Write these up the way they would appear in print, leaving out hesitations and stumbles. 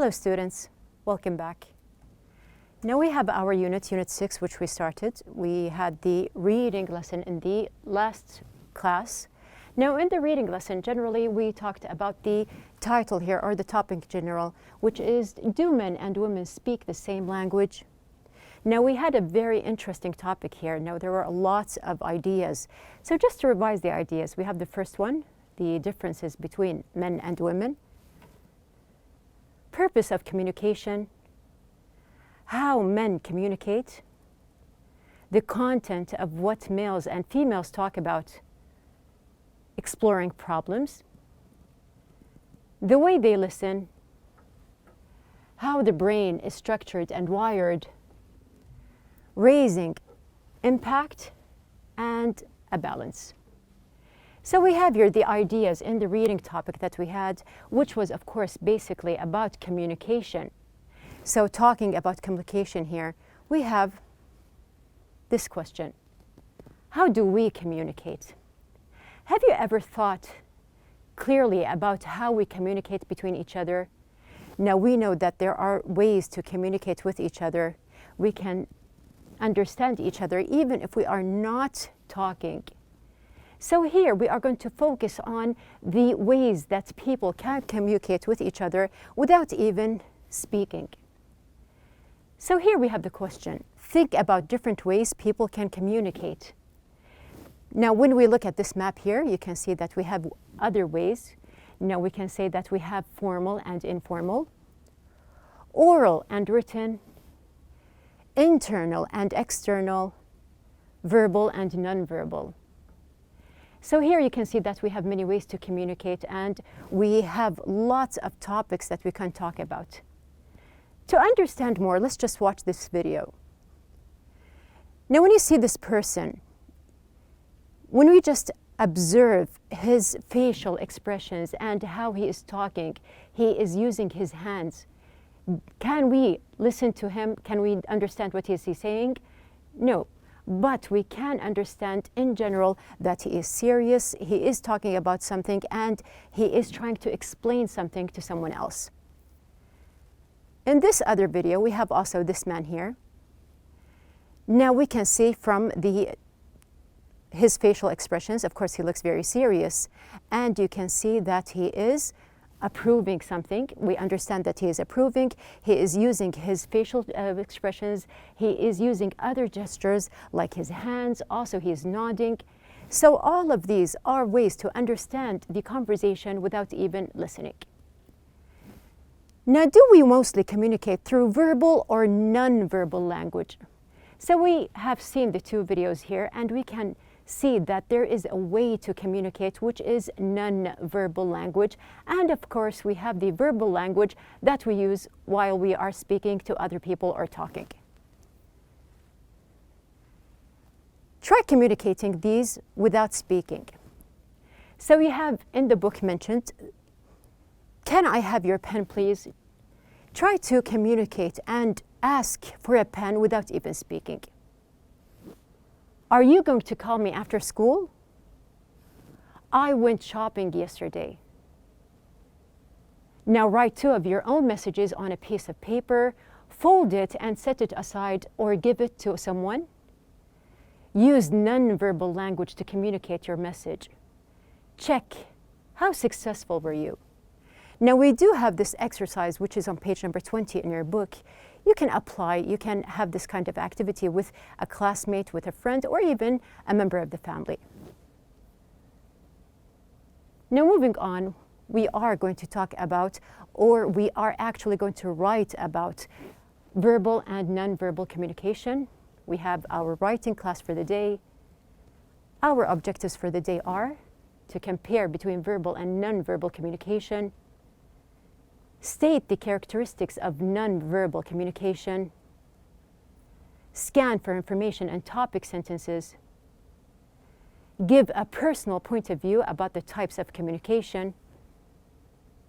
Hello students, welcome back. Now we have our Unit 6, which we started. We had the reading lesson in the last class. Now in the reading lesson, generally we talked about the title here, or the topic in general, which is, do men and women speak the same language? Now we had a very interesting topic here. Now there were lots of ideas. So just to revise the ideas, we have the first one, the differences between men and women. Purpose of communication, how men communicate, the content of what males and females talk about, exploring problems, the way they listen, how the brain is structured and wired, raising impact, and a balance. So we have here the ideas in the reading topic that we had, which was of course basically about communication. So talking about communication here, we have this question. How do we communicate? Have you ever thought clearly about how we communicate between each other? Now we know that there are ways to communicate with each other. We can understand each other even if we are not talking. So here we are going to focus on the ways that people can communicate with each other without even speaking. So here we have the question. Think about different ways people can communicate. Now when we look at this map here, you can see that we have other ways. Now we can say that we have formal and informal, oral and written, internal and external, verbal and nonverbal. So here you can see that we have many ways to communicate, and we have lots of topics that we can talk about. To understand more, let's just watch this video. Now when you see this person, when we just observe his facial expressions and how he is talking, he is using his hands, can we listen to him? Can we understand what he is saying? No. But we can understand in general that he is serious, he is talking about something, and he is trying to explain something to someone else. In this other video, we have also this man here. Now we can see from his facial expressions, of course he looks very serious, and you can see that he is approving something. We understand that he is approving. He is using his facial expressions. He is using other gestures like his hands. Also, he is nodding. So all of these are ways to understand the conversation without even listening. Now, do we mostly communicate through verbal or non-verbal language? So we have seen the two videos here, and we can see that there is a way to communicate which is non-verbal language, and of course we have the verbal language that we use while we are speaking to other people or talking. Try communicating these without speaking. So we have in the book mentioned, can I have your pen please? Try to communicate and ask for a pen without even speaking. Are you going to call me after school? I went shopping yesterday. Now write two of your own messages on a piece of paper, fold it and set it aside or give it to someone. Use non-verbal language to communicate your message. Check, how successful were you? Now we do have this exercise which is on page number 20 in your book. You can apply, you can have this kind of activity with a classmate, with a friend, or even a member of the family. Now moving on, we are going to talk about, or we are actually going to write about verbal and non-verbal communication. We have our writing class for the day. Our objectives for the day are to compare between verbal and non-verbal communication, state the characteristics of non-verbal communication, scan for information and topic sentences, give a personal point of view about the types of communication,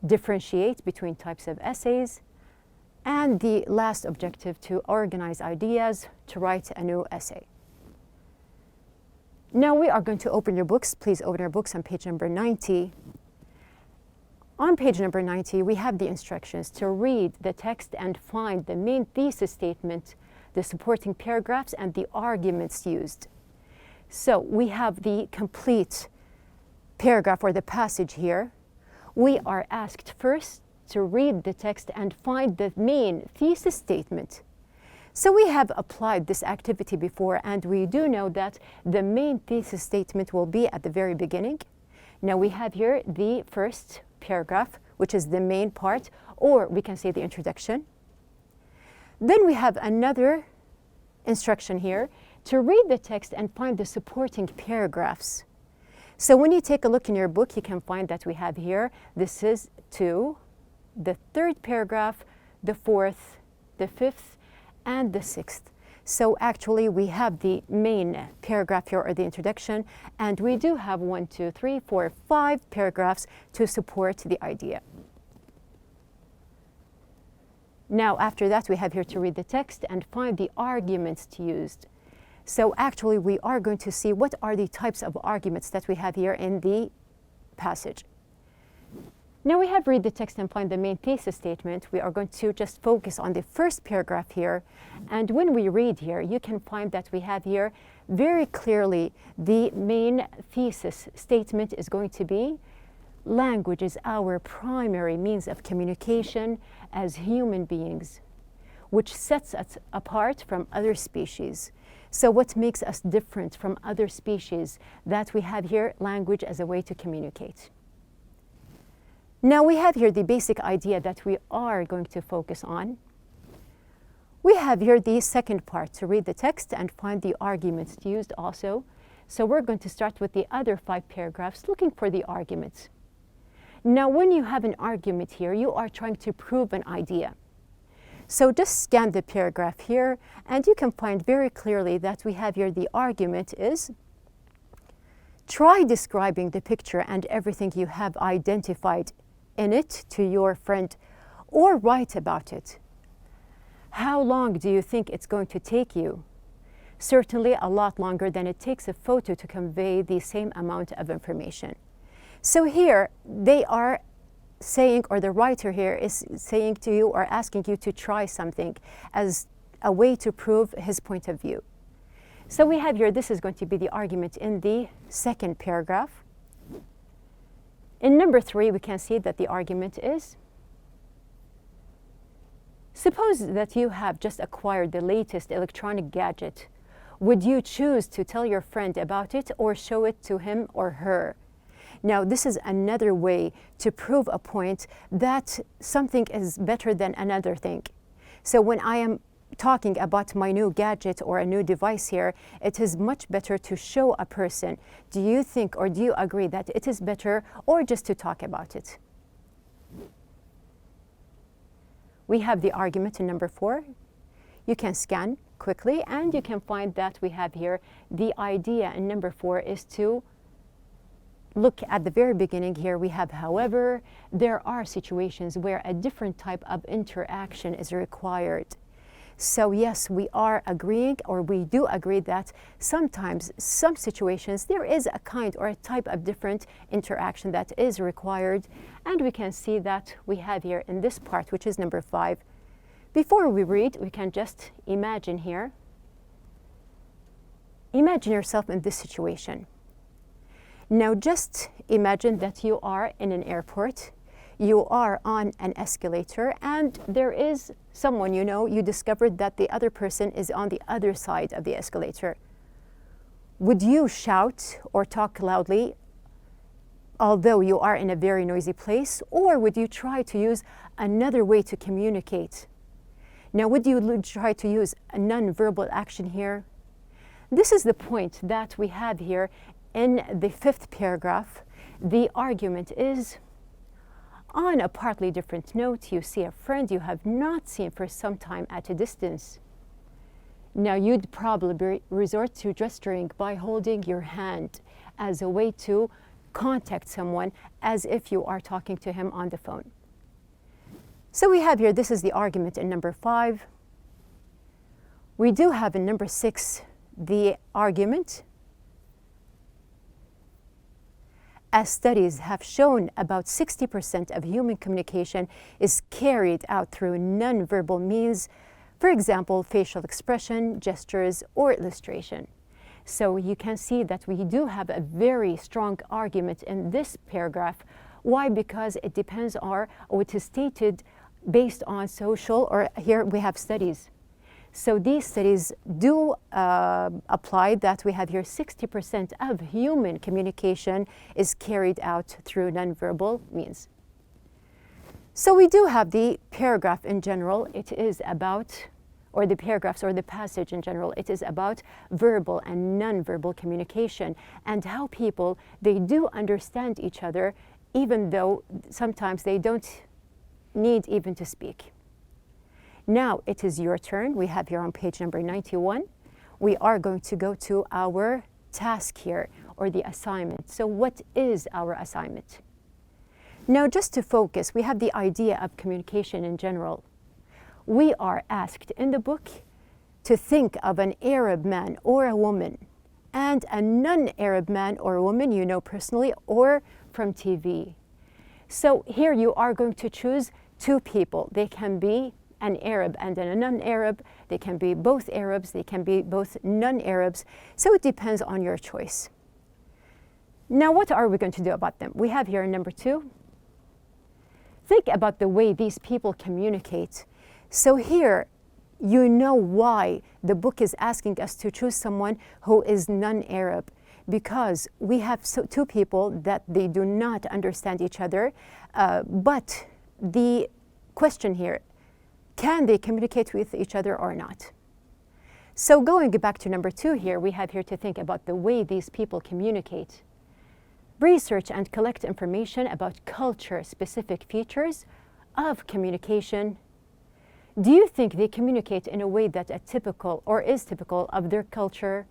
differentiate between types of essays, and the last objective, to organize ideas to write a new essay. Now we are going to open your books. Please open your books on page number 90. On page number 90, we have the instructions to read the text and find the main thesis statement, the supporting paragraphs, and the arguments used. So we have the complete paragraph or the passage here. We are asked first to read the text and find the main thesis statement. So we have applied this activity before, and we do know that the main thesis statement will be at the very beginning. Now we have here the first paragraph, which is the main part, or we can say the introduction. Then we have another instruction here to read the text and find the supporting paragraphs. So when you take a look in your book, you can find that we have here, this is 2, the third paragraph, the fourth, the fifth, and the sixth. So actually we have the main paragraph here, or the introduction, and we do have 1, 2, 3, 4, 5 paragraphs to support the idea. Now after that, we have here to read the text and find the arguments to use. So actually we are going to see what are the types of arguments that we have here in the passage. Now we have read the text and find the main thesis statement. We are going to just focus on the first paragraph here. And when we read here, you can find that we have here very clearly the main thesis statement is going to be language is our primary means of communication as human beings, which sets us apart from other species. So what makes us different from other species? That we have here language as a way to communicate. Now we have here the basic idea that we are going to focus on. We have here the second part to read the text and find the arguments used also. So we're going to start with the other 5 paragraphs looking for the arguments. Now when you have an argument here, you are trying to prove an idea. So just scan the paragraph here and you can find very clearly that we have here the argument is, try describing the picture and everything you have identified in it to your friend, or write about it. How long do you think it's going to take you? Certainly a lot longer than it takes a photo to convey the same amount of information. So here they are saying, or the writer here is saying to you or asking you to try something as a way to prove his point of view. So we have here, this is going to be the argument in the second paragraph. In number 3, we can see that the argument is, suppose that you have just acquired the latest electronic gadget. Would you choose to tell your friend about it or show it to him or her? Now, this is another way to prove a point that something is better than another thing. So when I am talking about my new gadget or a new device here, it is much better to show a person. Do you think or do you agree that it is better, or just to talk about it? We have the argument in number 4. You can scan quickly and you can find that we have here the idea in number 4 is to look at the very beginning here. We have, however, there are situations where a different type of interaction is required. So yes, we are agreeing, or we do agree that sometimes, some situations, there is a kind or a type of different interaction that is required. And we can see that we have here in this part, which is number 5. Before we read, we can just imagine here. Imagine yourself in this situation. Now just imagine that you are in an airport. You are on an escalator and there is someone you know, you discovered that the other person is on the other side of the escalator. Would you shout or talk loudly, although you are in a very noisy place, or would you try to use another way to communicate? Now, would you try to use a non-verbal action here? This is the point that we have here in the 5th paragraph. The argument is, on a partly different note, you see a friend you have not seen for some time at a distance. Now, you'd probably resort to gesturing by holding your hand as a way to contact someone as if you are talking to him on the phone. So we have here, this is the argument in number 5. We do have in number 6 the argument. as studies have shown, about 60% of human communication is carried out through nonverbal means, for example, facial expression, gestures, or illustration. So you can see that we do have a very strong argument in this paragraph. Why? Because it depends on, or it is stated based on social, or here we have studies. So these studies do apply that we have here 60% of human communication is carried out through nonverbal means. So we do have the paragraph in general. It is about, or the paragraphs or the passage in general, it is about verbal and nonverbal communication and how people, they do understand each other even though sometimes they don't need even to speak. Now it is your turn. We have here on page number 91. We are going to go to our task here, or the assignment. So what is our assignment? Now just to focus, we have the idea of communication in general. We are asked in the book to think of an Arab man or a woman and a non-Arab man or woman you know personally or from TV. So here you are going to choose two people. They can be an Arab and a non-Arab. They can be both Arabs. They can be both non-Arabs. So it depends on your choice. Now what are we going to do about them? We have here number 2. Think about the way these people communicate. So here you know why the book is asking us to choose someone who is non-Arab, because we have two people that they do not understand each other, but the question here, can they communicate with each other or not? So going back to number 2 here, we have here to think about the way these people communicate. Research and collect information about culture-specific features of communication. Do you think they communicate in a way that is typical of their culture?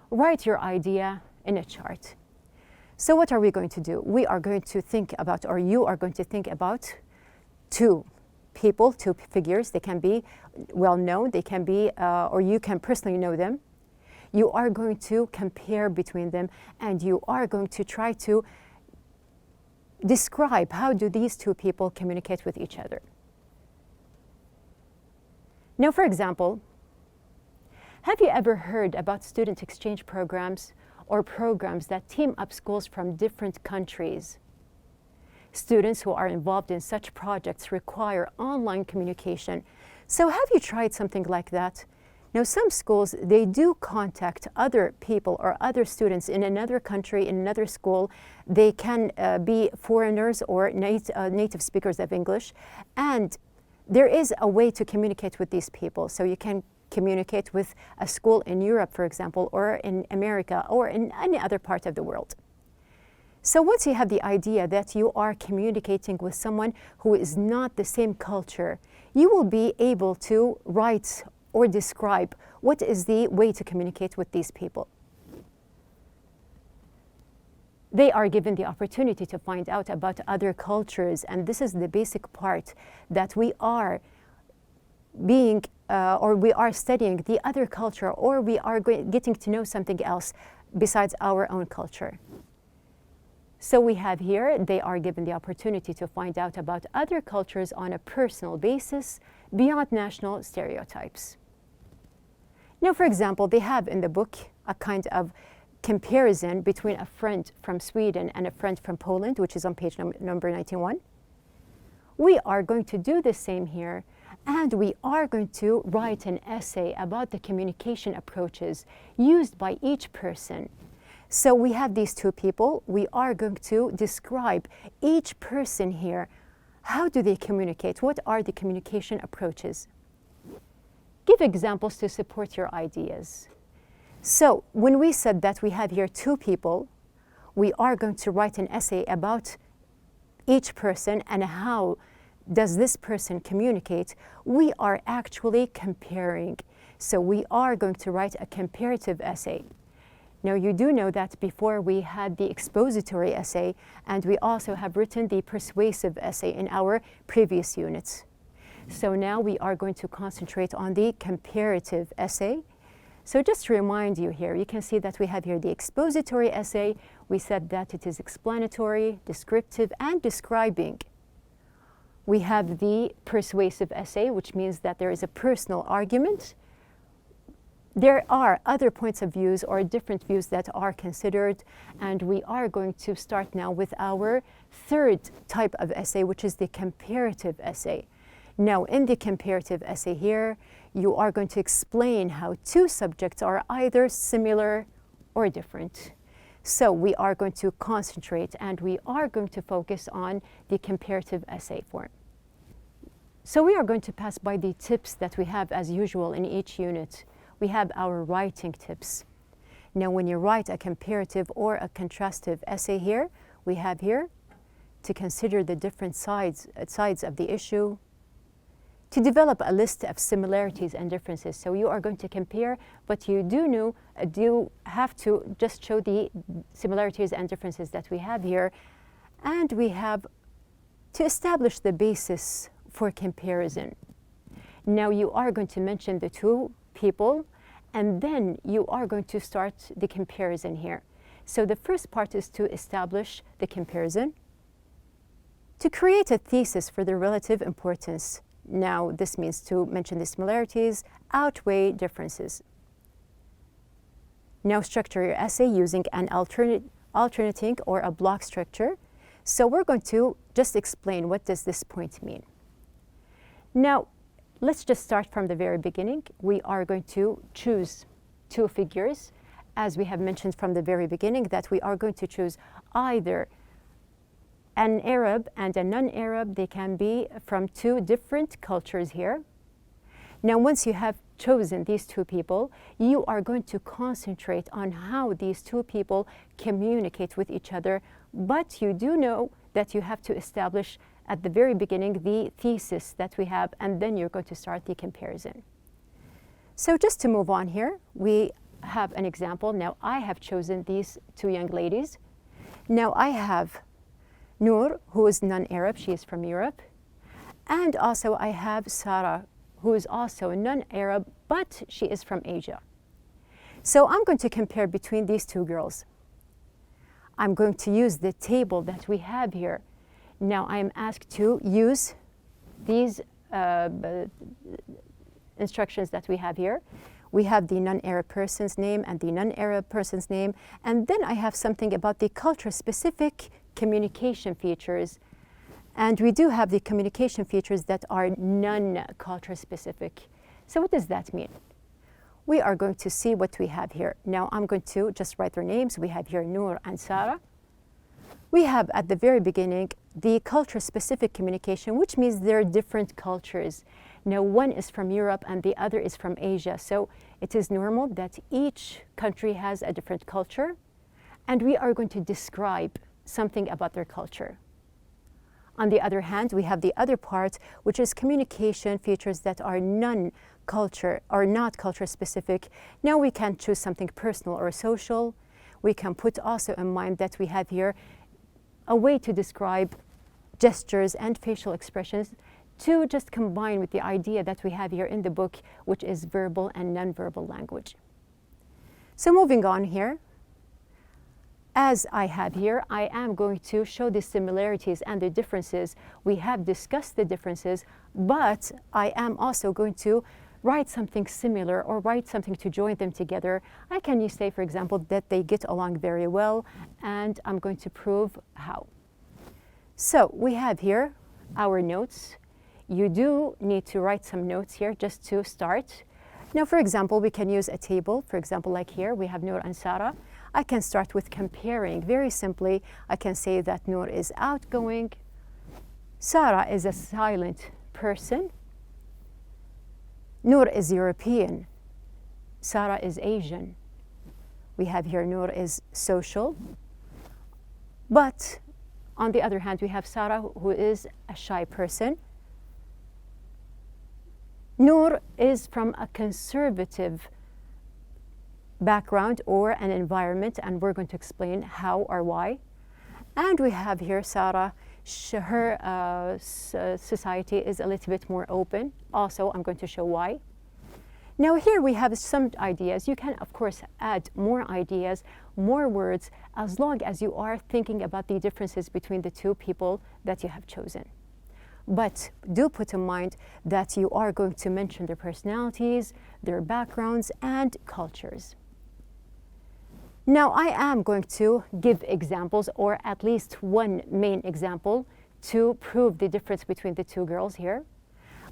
Write your idea in a chart. So what are we going to do? We are going to think about, or you are going to think about, two people, two figures. They can be well known, they can be, or you can personally know them. You are going to compare between them and you are going to try to describe how do these two people communicate with each other. Now, for example, have you ever heard about student exchange programs or programs that team up schools from different countries? Students who are involved in such projects require online communication. So have you tried something like that? Now, some schools, they do contact other people or other students in another country, in another school. They can be foreigners or native speakers of English. And there is a way to communicate with these people. So you can communicate with a school in Europe, for example, or in America, or in any other part of the world. So once you have the idea that you are communicating with someone who is not the same culture, you will be able to write or describe what is the way to communicate with these people. They are given the opportunity to find out about other cultures, and this is the basic part that we are being or we are studying the other culture, or we are getting to know something else besides our own culture. So we have here, they are given the opportunity to find out about other cultures on a personal basis beyond national stereotypes. Now, for example, they have in the book a kind of comparison between a friend from Sweden and a friend from Poland, which is on page number 91. We are going to do the same here, and we are going to write an essay about the communication approaches used by each person. So we have these two people. We are going to describe each person here. How do they communicate? What are the communication approaches? Give examples to support your ideas. So when we said that we have here two people, we are going to write an essay about each person and how does this person communicate. We are actually comparing. So we are going to write a comparative essay. Now, you do know that before we had the expository essay, and we also have written the persuasive essay in our previous units. So now we are going to concentrate on the comparative essay. So just to remind you here, you can see that we have here the expository essay. We said that it is explanatory, descriptive, and describing. We have the persuasive essay, which means that there is a personal argument. There are other points of views or different views that are considered, and we are going to start now with our third type of essay, which is the comparative essay. Now, in the comparative essay here, you are going to explain how two subjects are either similar or different. So we are going to concentrate and we are going to focus on the comparative essay form. So we are going to pass by the tips that we have as usual in each unit. We have our writing tips. Now, when you write a comparative or a contrastive essay here, we have here to consider the different sides of the issue, to develop a list of similarities and differences. So you are going to compare, but you do have to just show the similarities and differences that we have here. And we have to establish the basis for comparison. Now you are going to mention the two people, and then you are going to start the comparison here. So the first part is to establish the comparison, to create a thesis for the relative importance. Now, this means to mention the similarities outweigh differences. Now, structure your essay using an alternating or a block structure. So we're going to just explain what does this point mean. Now, let's just start from the very beginning. We are going to choose two figures, as we have mentioned from the very beginning, that we are going to choose either an Arab and a non-Arab. They can be from two different cultures here. Now, once you have chosen these two people, you are going to concentrate on how these two people communicate with each other. But you do know that you have to establish at the very beginning the thesis that we have, and then you're going to start the comparison. So just to move on here, we have an example. Now, I have chosen these two young ladies. Now, I have Noor, who is non-Arab, she is from Europe. And also I have Sarah, who is also non-Arab, but she is from Asia. So I'm going to compare between these two girls. I'm going to use the table that we have here. Now I am asked to use these instructions that we have here. We have the non-Arab person's name and the non-Arab person's name, and then I have something about the culture-specific communication features. And we do have the communication features that are non-culture specific. So what does that mean? We are going to see what we have here. Now I'm going to just write their names. We have here Noor and Sarah. We have at the very beginning the culture-specific communication, which means they're different cultures. Now one is from Europe and the other is from Asia. So it is normal that each country has a different culture, and we are going to describe something about their culture. On the other hand, we have the other part, which is communication features that are non-culture or not culture specific. Now we can choose something personal or social. We can put also in mind that we have here a way to describe gestures and facial expressions to just combine with the idea that we have here in the book, which is verbal and non-verbal language. So moving on here, as I have here, I am going to show the similarities and the differences. We have discussed the differences, but I am also going to write something similar or write something to join them together. I can say, for example, that they get along very well, and I'm going to prove how. So we have here our notes. You do need to write some notes here just to start. Now, for example, we can use a table. For example, like here, we have Noor and Sarah. I can start with comparing. Very simply, I can say that Noor is outgoing, Sarah is a silent person, Noor is European, Sarah is Asian. We have here Noor is social, but on the other hand, we have Sarah, who is a shy person. Noor is from a conservative background or an environment, and we're going to explain how or why. And we have here Sarah, her society is a little bit more open. Also, I'm going to show why. Now here we have some ideas. You can, of course, add more ideas, more words, as long as you are thinking about the differences between the two people that you have chosen. But do put in mind that you are going to mention their personalities, their backgrounds, and cultures. Now I am going to give examples, or at least one main example, to prove the difference between the two girls here.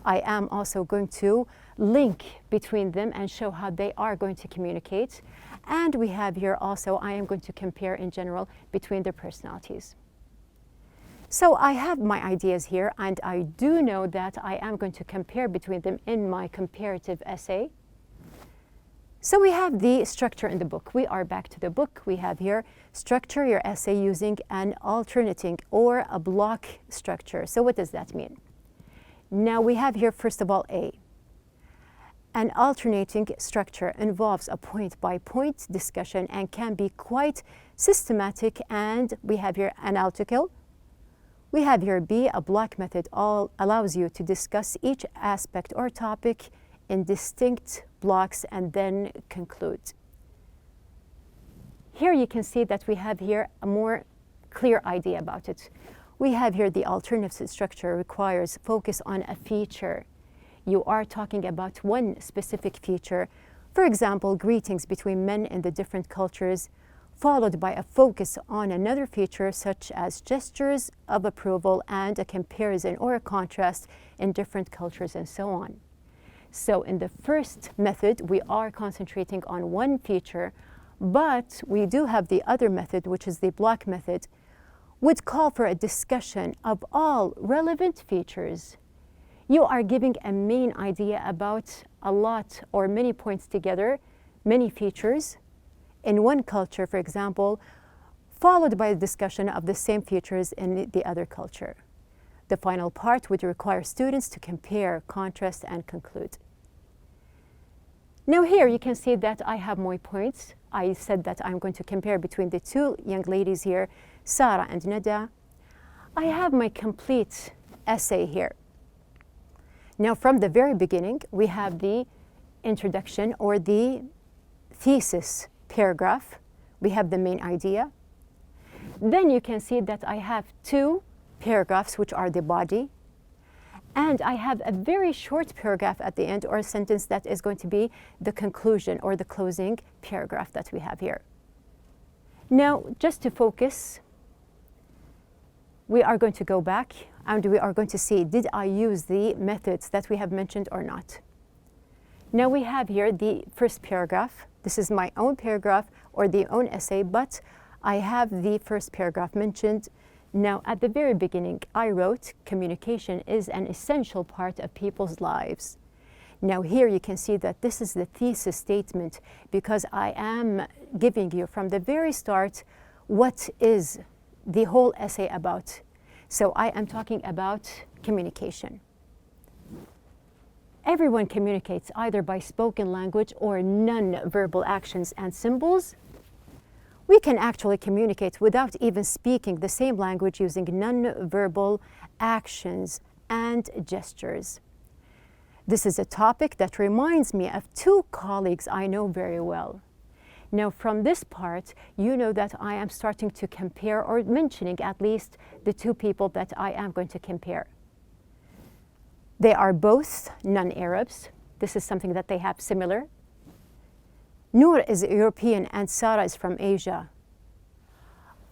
I am also going to link between them and show how they are going to communicate. And we have here also, I am going to compare in general between their personalities. So I have my ideas here, and I do know that I am going to compare between them in my comparative essay. So we have the structure in the book. We are back to the book. We have here, structure your essay using an alternating or a block structure. So what does that mean? Now we have here, first of all, A. An alternating structure involves a point-by-point discussion and can be quite systematic, and we have here analytical. We have here B, a block method allows you to discuss each aspect or topic in distinct blocks and then conclude. Here you can see that we have here a more clear idea about it. We have here the alternative structure requires focus on a feature. You are talking about one specific feature. For example, greetings between men in the different cultures, followed by a focus on another feature such as gestures of approval and a comparison or a contrast in different cultures and so on. So in the first method, we are concentrating on one feature, but we do have the other method, which is the block method, would call for a discussion of all relevant features. You are giving a main idea about a lot or many points together, many features in one culture, for example, followed by a discussion of the same features in the other culture. The final part would require students to compare, contrast, and conclude. Now here you can see that I have more points. I said that I'm going to compare between the two young ladies here, Sarah and Nada. I have my complete essay here. Now from the very beginning, we have the introduction or the thesis paragraph. We have the main idea. Then you can see that I have two paragraphs, which are the body. And I have a very short paragraph at the end, or a sentence that is going to be the conclusion or the closing paragraph that we have here. Now, just to focus, we are going to go back and we are going to see, did I use the methods that we have mentioned or not? Now we have here the first paragraph. This is my own paragraph or the own essay, but I have the first paragraph mentioned. Now, at the very beginning, I wrote, communication is an essential part of people's lives. Now here you can see that this is the thesis statement, because I am giving you from the very start what is the whole essay about. So I am talking about communication. Everyone communicates either by spoken language or non-verbal actions and symbols. We can actually communicate without even speaking the same language using non-verbal actions and gestures. This is a topic that reminds me of two colleagues I know very well. Now from this part, you know that I am starting to compare, or mentioning at least, the two people that I am going to compare. They are both non-Arabs. This is something that they have similar. Noor is European and Sarah is from Asia.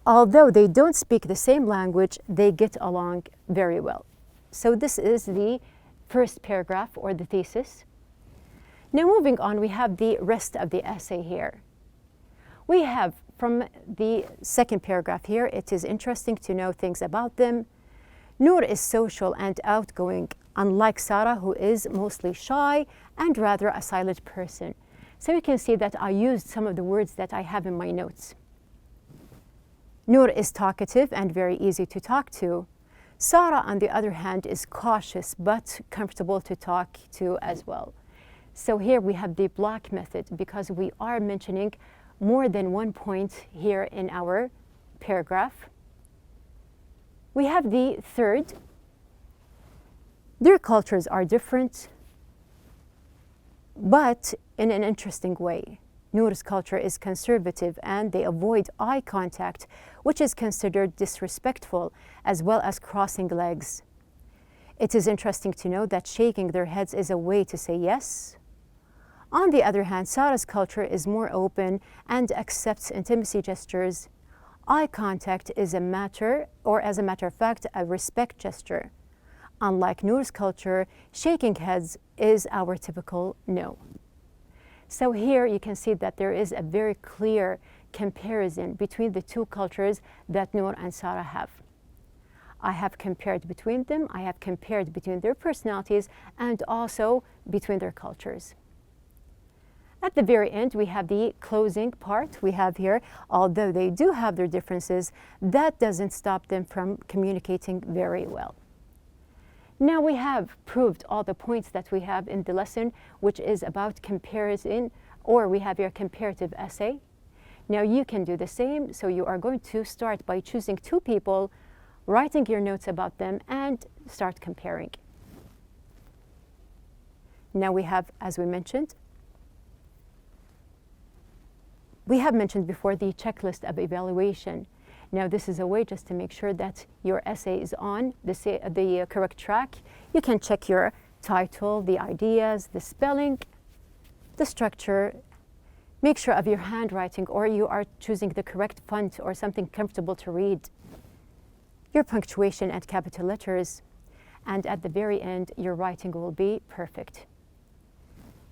Although they don't speak the same language, they get along very well. So this is the first paragraph or the thesis. Now moving on, we have the rest of the essay here. We have from the second paragraph here, it is interesting to know things about them. Noor is social and outgoing, unlike Sarah, who is mostly shy and rather a silent person. So you can see that I used some of the words that I have in my notes. Noor is talkative and very easy to talk to. Sarah, on the other hand, is cautious but comfortable to talk to as well. So here we have the block method, because we are mentioning more than one point here in our paragraph. We have the third. Their cultures are different. but in an interesting way. Noor's culture is conservative and they avoid eye contact, which is considered disrespectful, as well as crossing legs. It is interesting to note that shaking their heads is a way to say yes. On the other hand, Sarah's culture is more open and accepts intimacy gestures. Eye contact is a matter, or as a matter of fact, a respect gesture. Unlike Noor's culture, shaking heads is our typical no. So here you can see that there is a very clear comparison between the two cultures that Noor and Sarah have. I have compared between them, I have compared between their personalities and also between their cultures. At the very end, we have the closing part. We have here, although they do have their differences, that doesn't stop them from communicating very well. Now we have proved all the points that we have in the lesson, which is about comparison, or we have your comparative essay. Now you can do the same, so you are going to start by choosing two people, writing your notes about them, and start comparing. Now we have, as we mentioned before, the checklist of evaluation. Now this is a way just to make sure that your essay is on the correct track. You can check your title, the ideas, the spelling, the structure. Make sure of your handwriting, or you are choosing the correct font or something comfortable to read. Your punctuation and capital letters. And at the very end, your writing will be perfect.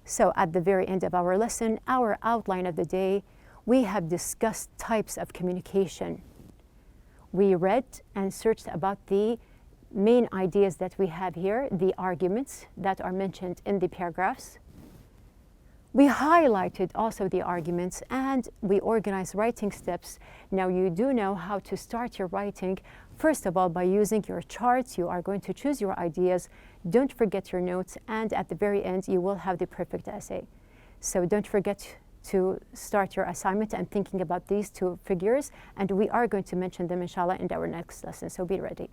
So at the very end of our lesson, our outline of the day, we have discussed types of communication. We read and searched about the main ideas that we have here, the arguments that are mentioned in the paragraphs. We highlighted also the arguments and we organized writing steps. Now you do know how to start your writing. First of all, by using your charts, you are going to choose your ideas. Don't forget your notes, and at the very end, you will have the perfect essay. So don't forget to start your assignment and thinking about these two figures, and we are going to mention them inshallah in our next lesson, so be ready.